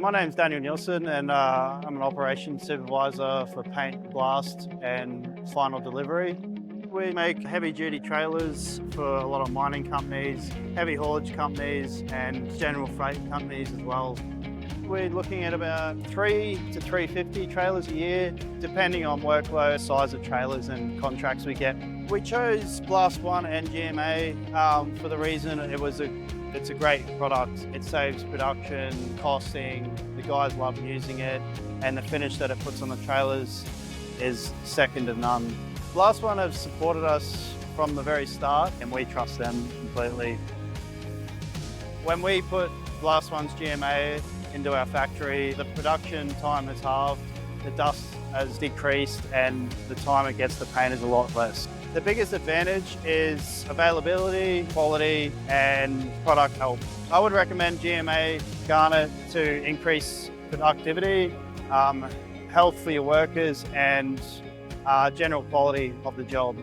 My name's Daniel Nielsen and I'm an operations supervisor for paint, blast and final delivery. We make heavy duty trailers for a lot of mining companies, heavy haulage companies and general freight companies as well. We're looking at about 3 to 350 trailers a year, depending on workload, size of trailers and contracts we get. We chose BlastOne and GMA for the reason it's a great product. It saves production, costing, the guys love using it, and the finish that it puts on the trailers is second to none. BlastOne have supported us from the very start and we trust them completely. When we put BlastOne's GMA into our factory, the production time has halved, the dust has decreased and the time it gets to paint is a lot less. The biggest advantage is availability, quality and product health. I would recommend GMA Garnet to increase productivity, health for your workers and general quality of the job.